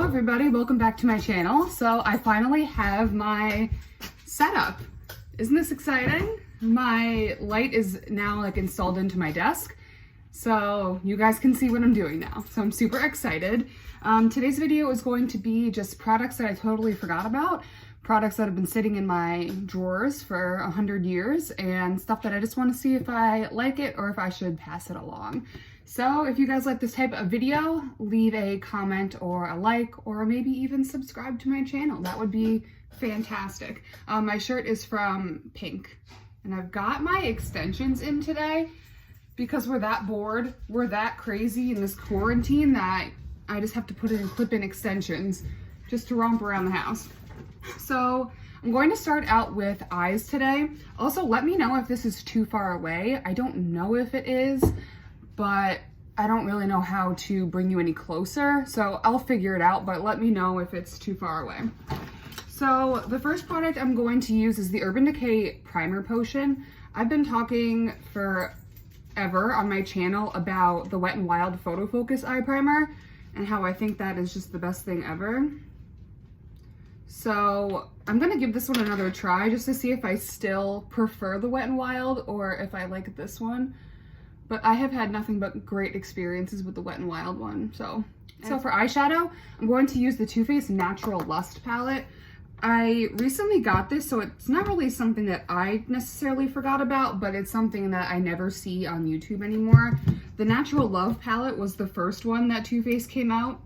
everybody, welcome back to my channel. So I finally have my setup. Isn't this exciting? My light is now installed into my desk, so you guys can see what I'm doing now. So I'm super excited. Today's video is going to be just products that I totally forgot about, products that have been sitting in my drawers for 100 years, and stuff that I just want to see if I like it or if I should pass it along. So if you guys like this type of video, leave a comment or a like, or maybe even subscribe to my channel. That would be fantastic. My shirt is from Pink, and I've got my extensions in today because we're that bored, we're that crazy in this quarantine that I just have to put in clip-in extensions just to romp around the house. So I'm going to start out with eyes today. Also, let me know if this is too far away. I don't know if it is, but I don't really know how to bring you any closer, so I'll figure it out, but let me know if it's too far away. So the first product I'm going to use is the Urban Decay Primer Potion. I've been talking forever on my channel about the Wet n Wild Photo Focus Eye Primer and how I think that is just the best thing ever. So I'm gonna give this one another try just to see if I still prefer the Wet n Wild or if I like this one. But I have had nothing but great experiences with the Wet n Wild one. So for eyeshadow, I'm going to use the Too Faced Natural Lust palette. I recently got this, so it's not really something that I necessarily forgot about, but it's something that I never see on YouTube anymore. The Natural Love palette was the first one that Too Faced came out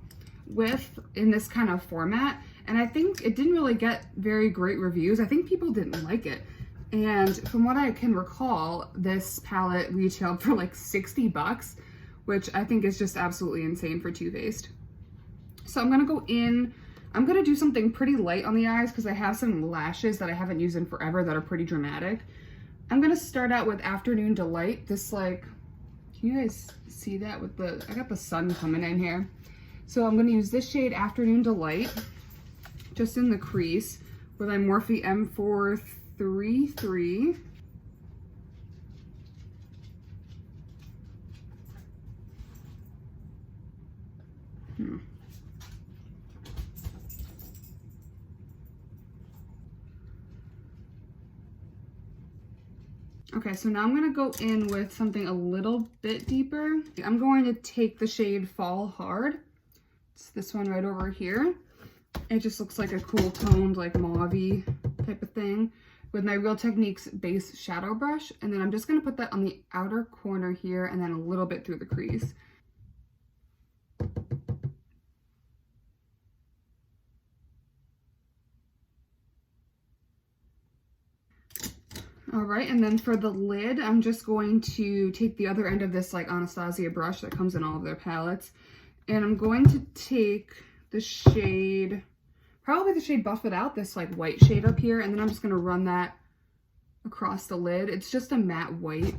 with in this kind of format, and I think it didn't really get very great reviews. I think people didn't like it. And from what I can recall, this palette retailed for like 60 bucks, which I think is just absolutely insane for Too Faced. So I'm gonna go in, I'm gonna do something pretty light on the eyes because I have some lashes that I haven't used in forever that are pretty dramatic. I'm gonna start out with Afternoon Delight. This can you guys see that with I got the sun coming in here. So I'm gonna use this shade Afternoon Delight, just in the crease with my Morphe M433. Okay, so now I'm gonna go in with something a little bit deeper. I'm going to take the shade Fall Hard. It's this one right over here. It just looks like a cool toned, like mauve-y type of thing, with my Real Techniques base shadow brush. And then I'm just gonna put that on the outer corner here and then a little bit through the crease. All right, and then for the lid, I'm just going to take the other end of this Anastasia brush that comes in all of their palettes, and I'm going to take the shade, probably the shade Buff It Out, this white shade up here, and then I'm just gonna run that across the lid. It's just a matte white.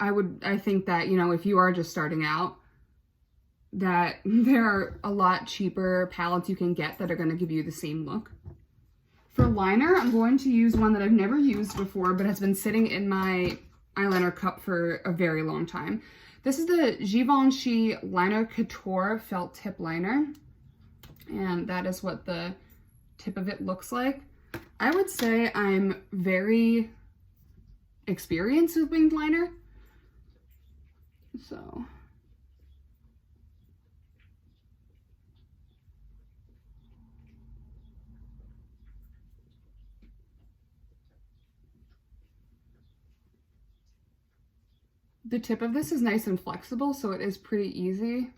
I think that, if you are just starting out, that there are a lot cheaper palettes you can get that are gonna give you the same look. For liner, I'm going to use one that I've never used before, but has been sitting in my eyeliner cup for a very long time. This is the Givenchy Liner Couture Felt Tip Liner, and that is what the tip of it looks like. I would say I'm very experienced with winged liner, so. The tip of this is nice and flexible, so it is pretty easy.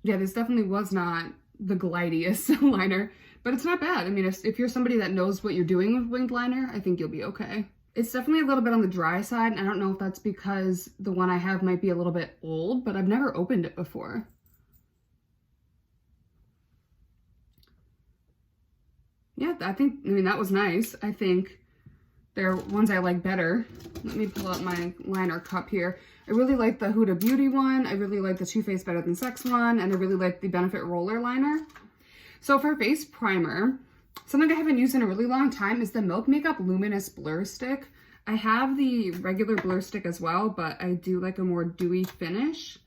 Yeah, this definitely was not the glidiest liner, but it's not bad. I mean, if you're somebody that knows what you're doing with winged liner, I think you'll be okay. It's definitely a little bit on the dry side, and I don't know if that's because the one I have might be a little bit old, but I've never opened it before. Yeah, I mean, that was nice. I think They're ones I like better. Let me pull out my liner cup here. I really like the Huda Beauty one. I really like the Too Faced Better Than Sex one. And I really like the Benefit Roller Liner. So for face primer, something I haven't used in a really long time is the Milk Makeup Luminous Blur Stick. I have the regular blur stick as well, but I do like a more dewy finish.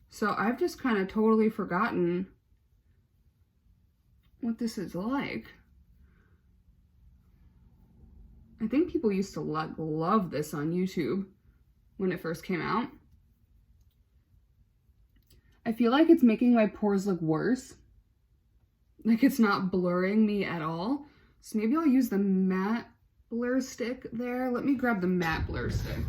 So I've just kind of totally forgotten what this is like. I think people used to love this on YouTube when it first came out. I feel like it's making my pores look worse. Like it's not blurring me at all. So maybe I'll use the matte blur stick there. Let me grab the matte blur stick.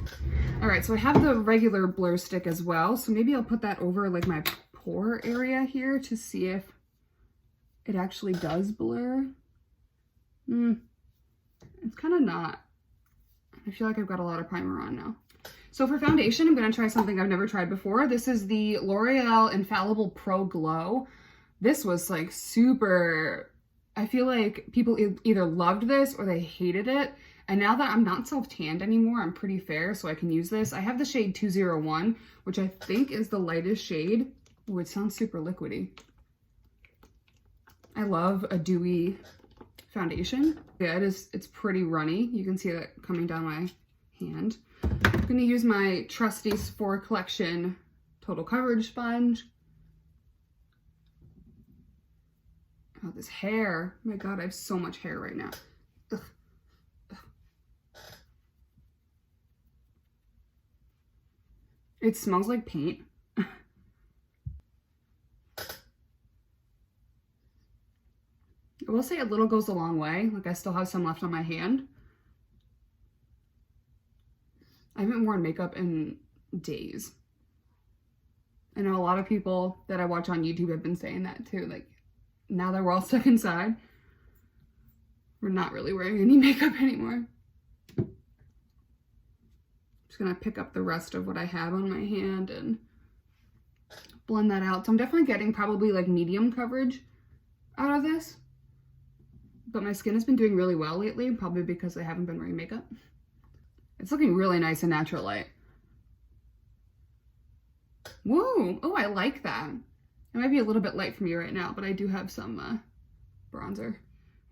All right, so I have the regular blur stick as well. So maybe I'll put that over like my pore area here to see if it actually does blur. It's kind of not. I feel like I've got a lot of primer on now. So for foundation, I'm going to try something I've never tried before. This is the L'Oreal Infallible Pro Glow. This was like super, I feel like people either loved this or they hated it. And now that I'm not self-tanned anymore, I'm pretty fair, so I can use this. I have the shade 201, which I think is the lightest shade. Oh, it sounds super liquidy. I love a dewy foundation. Yeah, it's pretty runny. You can see that coming down my hand. I'm gonna use my trusty Sephora Collection Total Coverage Sponge. Oh, this hair. Oh my God, I have so much hair right now. Ugh. Ugh. It smells like paint. I will say a little goes a long way. Like I still have some left on my hand. I haven't worn makeup in days. I know a lot of people that I watch on YouTube have been saying that too. Like now that we're all stuck inside, we're not really wearing any makeup anymore. Just gonna pick up the rest of what I have on my hand and blend that out. So I'm definitely getting probably like medium coverage out of this. But my skin has been doing really well lately, probably because I haven't been wearing makeup. It's looking really nice in natural light. Whoa! Oh, I like that. It might be a little bit light for me right now, but I do have some bronzer.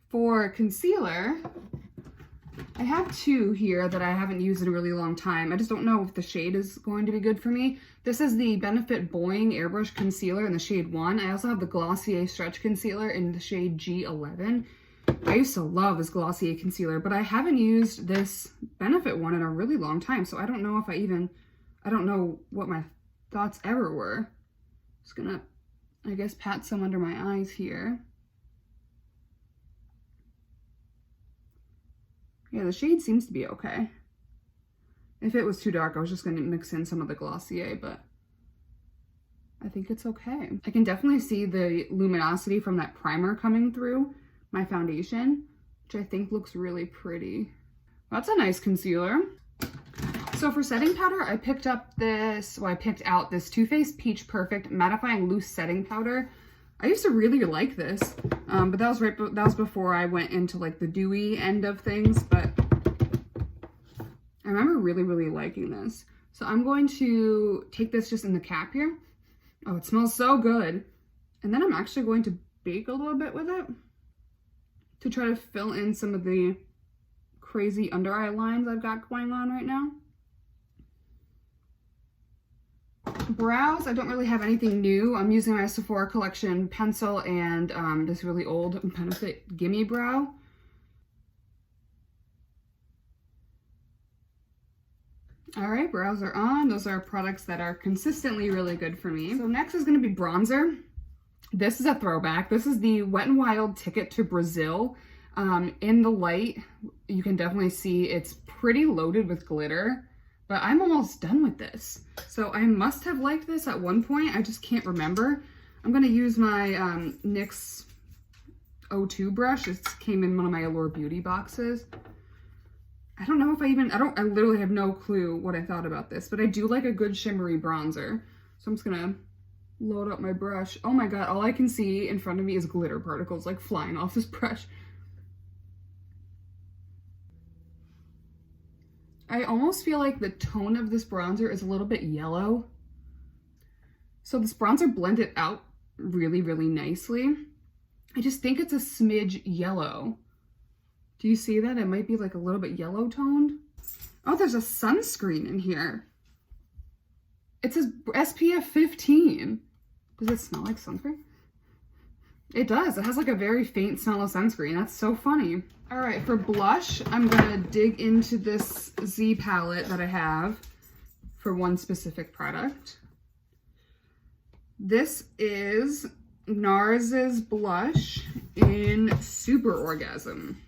For concealer, I have two here that I haven't used in a really long time. I just don't know if the shade is going to be good for me. This is the Benefit Boing Airbrush Concealer in the shade 1. I also have the Glossier Stretch Concealer in the shade G11. I used to love this Glossier concealer, but I haven't used this Benefit one in a really long time, so I don't know if I don't know what my thoughts ever were. Just gonna, I guess, pat some under my eyes here. Yeah, the shade seems to be okay. If it was too dark, I was just gonna mix in some of the Glossier, but I think it's okay. I can definitely see the luminosity from that primer coming through my foundation, which I think looks really pretty. That's a nice concealer. So for setting powder, I picked out this Too Faced Peach Perfect Mattifying Loose Setting Powder. I used to really like this, but that was before I went into like the dewy end of things, but I remember really liking this. So I'm going to take this just in the cap here. Oh, it smells so good. And then I'm actually going to bake a little bit with it to try to fill in some of the crazy under eye lines I've got going on right now. Brows, I don't really have anything new. I'm using my Sephora Collection pencil and this really old Benefit Gimme Brow. All right, brows are on. Those are products that are consistently really good for me. So next is going to be bronzer. This is a throwback. This is the Wet n Wild Ticket to Brazil. In the light, you can definitely see it's pretty loaded with glitter, but I'm almost done with this. So I must have liked this at one point. I just can't remember. I'm going to use my NYX 02 brush. This came in one of my Allure Beauty boxes. I don't know if I literally have no clue what I thought about this, but I do like a good shimmery bronzer. So I'm just going to load up my brush. Oh my God, all I can see in front of me is glitter particles like flying off this brush. I almost feel like the tone of this bronzer is a little bit yellow. So this bronzer blended out really, really nicely. I just think it's a smidge yellow. Do you see that? It might be like a little bit yellow toned. Oh, there's a sunscreen in here. It says SPF 15. Does it smell like sunscreen? It does. It has like a very faint smell of sunscreen. That's so funny. All right, for blush, I'm gonna dig into this Z palette that I have for one specific product. This is NARS's blush in Super Orgasm.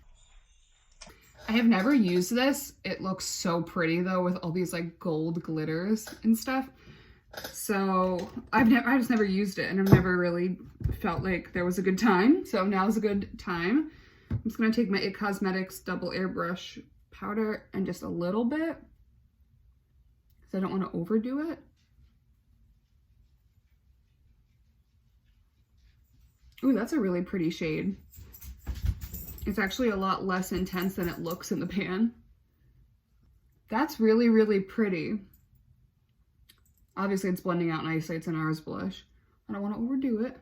I have never used this. It looks so pretty though with all these like gold glitters and stuff. So I just never used it, and I've never really felt like there was a good time. So now's a good time. I'm just gonna take my It Cosmetics double airbrush powder and just a little bit, because I don't want to overdo it. Ooh, that's a really pretty shade. It's actually a lot less intense than it looks in the pan. That's really, really pretty. Obviously it's blending out nicely. It's an NARS blush. I don't want to overdo it.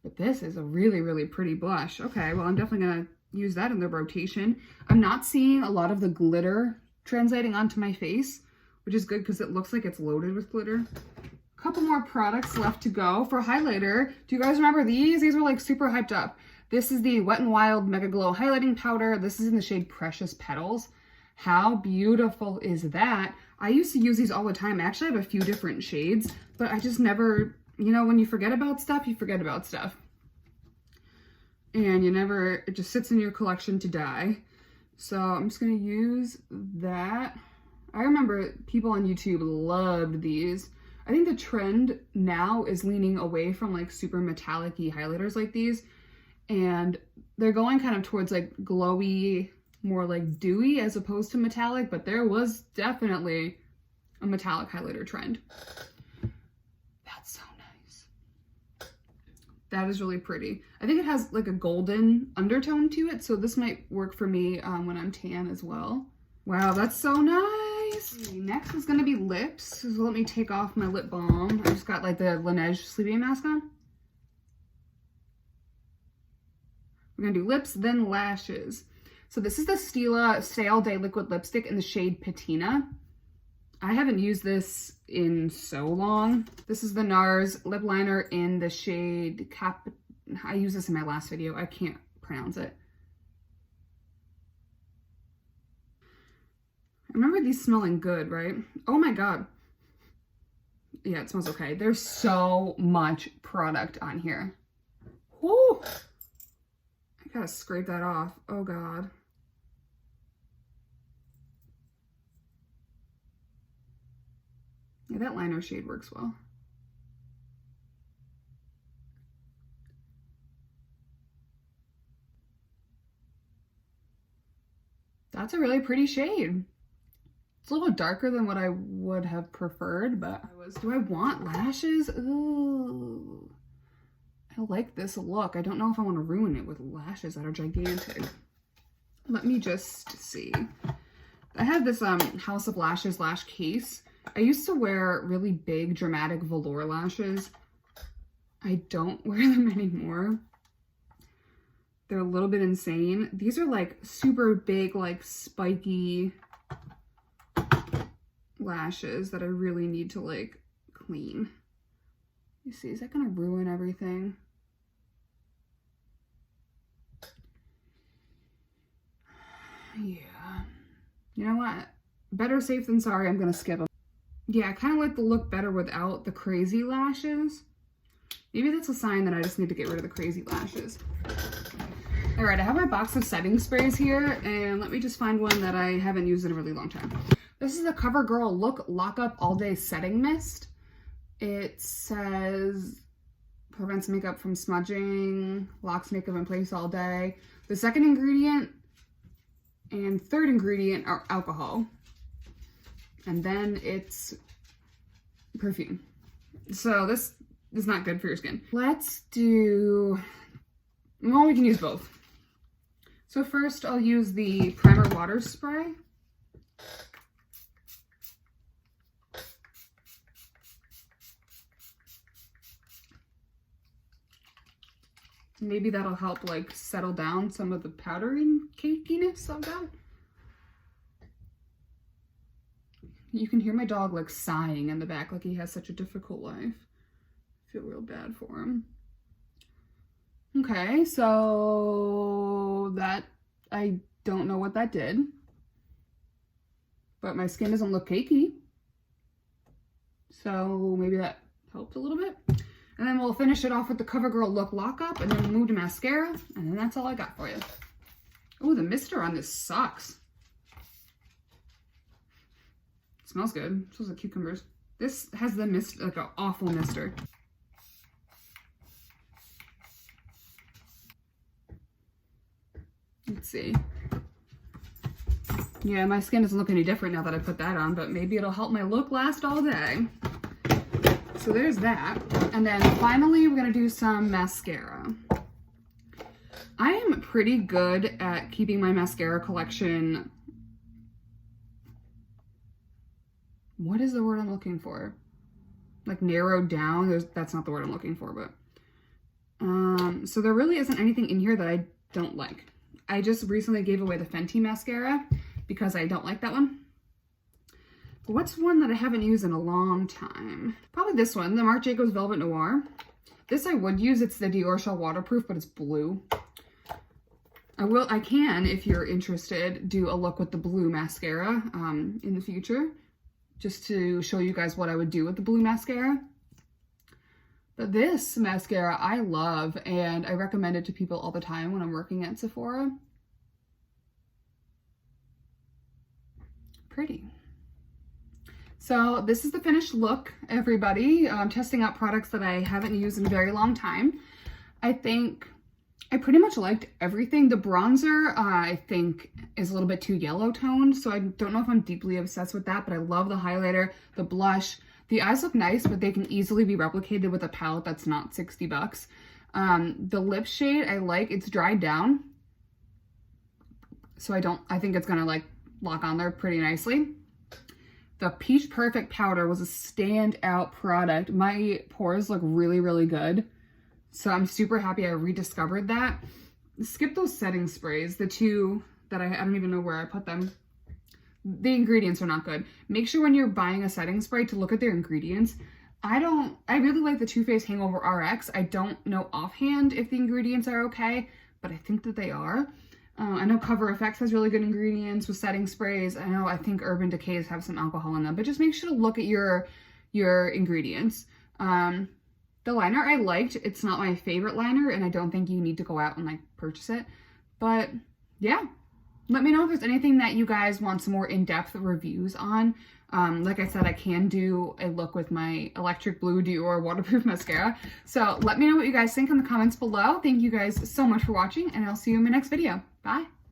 But this is a really, really pretty blush. Okay, well, I'm definitely going to use that in the rotation. I'm not seeing a lot of the glitter translating onto my face, which is good because it looks like it's loaded with glitter. A couple more products left to go. For highlighter, do you guys remember these? These were like super hyped up. This is the Wet n Wild Mega Glow Highlighting Powder. This is in the shade Precious Petals. How beautiful is that? I used to use these all the time. I actually have a few different shades, but I just never, you know, when you forget about stuff, you forget about stuff. And you never, it just sits in your collection to die. So I'm just gonna use that. I remember people on YouTube loved these. I think the trend now is leaning away from like super metallic-y highlighters like these. And they're going kind of towards like glowy, more like dewy as opposed to metallic, but there was definitely a metallic highlighter trend. That's so nice. That is really pretty. I think it has like a golden undertone to it, so this might work for me when I'm tan as well. Wow, that's so nice. Okay, next is gonna be lips. So let me take off my lip balm. I just got like the Laneige sleeping mask on. We're gonna do lips, then lashes. So this is the Stila Stay All Day Liquid Lipstick in the shade Patina. I haven't used this in so long. This is the NARS lip liner in the shade I used this in my last video. I can't pronounce it. I remember these smelling good, right? Oh my God. Yeah, it smells okay. There's so much product on here. Whoo! I gotta scrape that off. Oh God. Yeah, that liner shade works well. That's a really pretty shade. It's a little darker than what I would have preferred, but do I want lashes? Ooh. I like this look. I don't know if I want to ruin it with lashes that are gigantic. Let me just see. I have this House of Lashes lash case. I used to wear really big dramatic velour lashes. I don't wear them anymore. They're a little bit insane. These are like super big, like spiky lashes that I really need to like clean. You see, is that gonna ruin everything? Yeah. You know what? Better safe than sorry. I'm gonna skip them. Yeah, I kind of like the look better without the crazy lashes. Maybe that's a sign that I just need to get rid of the crazy lashes. All right, I have my box of setting sprays here, and let me just find one that I haven't used in a really long time. This is the CoverGirl Look Lock Up All Day Setting Mist. It says prevents makeup from smudging, locks makeup in place all day. The second ingredient and third ingredient are alcohol. And then it's perfume. So this is not good for your skin. Let's do, well, we can use both. So first I'll use the primer water spray. Maybe that'll help like settle down some of the powdery cakiness of that. You can hear my dog like sighing in the back, like he has such a difficult life. I feel real bad for him. Okay, so that, I don't know what that did, but my skin doesn't look cakey. So maybe that helped a little bit. And then we'll finish it off with the CoverGirl Look Lockup, and then we'll move to mascara, and then that's all I got for you. Oh, the mister on this sucks. It smells good. It smells like cucumbers. This has the mist, like an awful mister. Let's see. Yeah, my skin doesn't look any different now that I put that on, but maybe it'll help my look last all day. So there's that. And then finally, we're gonna do some mascara. I am pretty good at keeping my mascara collection. What is the word I'm looking for? Like narrowed down. That's not the word I'm looking for, but so there really isn't anything in here that I don't like. I just recently gave away the Fenty mascara because I don't like that one. But what's one that I haven't used in a long time? Probably this one, the Marc Jacobs Velvet Noir. This I would use. It's the Dior Shell Waterproof, but it's blue. I can, if you're interested, do a look with the blue mascara in the future, just to show you guys what I would do with the blue mascara. But this mascara I love, and I recommend it to people all the time when I'm working at Sephora. Pretty. So this is the finished look, everybody. I'm testing out products that I haven't used in a very long time. I think I pretty much liked everything. The bronzer, I think, is a little bit too yellow toned, so I don't know if I'm deeply obsessed with that, but I love the highlighter, the blush. The eyes look nice, but they can easily be replicated with a palette that's not 60 bucks. The lip shade I like, it's dried down. So I think it's gonna like lock on there pretty nicely. The Peach Perfect powder was a standout product. My pores look really, really good. So I'm super happy I rediscovered that. Skip those setting sprays, the two that I don't even know where I put them. The ingredients are not good. Make sure when you're buying a setting spray to look at their ingredients. I really like the Too Faced Hangover RX. I don't know offhand if the ingredients are okay, but I think that they are. I know Cover FX has really good ingredients with setting sprays. I think Urban Decays have some alcohol in them, but just make sure to look at your ingredients. The liner I liked. It's not my favorite liner, and I don't think you need to go out and like purchase it. But yeah, let me know if there's anything that you guys want some more in-depth reviews on. Like I said, I can do a look with my Electric Blue Dior Waterproof Mascara. So let me know what you guys think in the comments below. Thank you guys so much for watching, and I'll see you in my next video. Bye.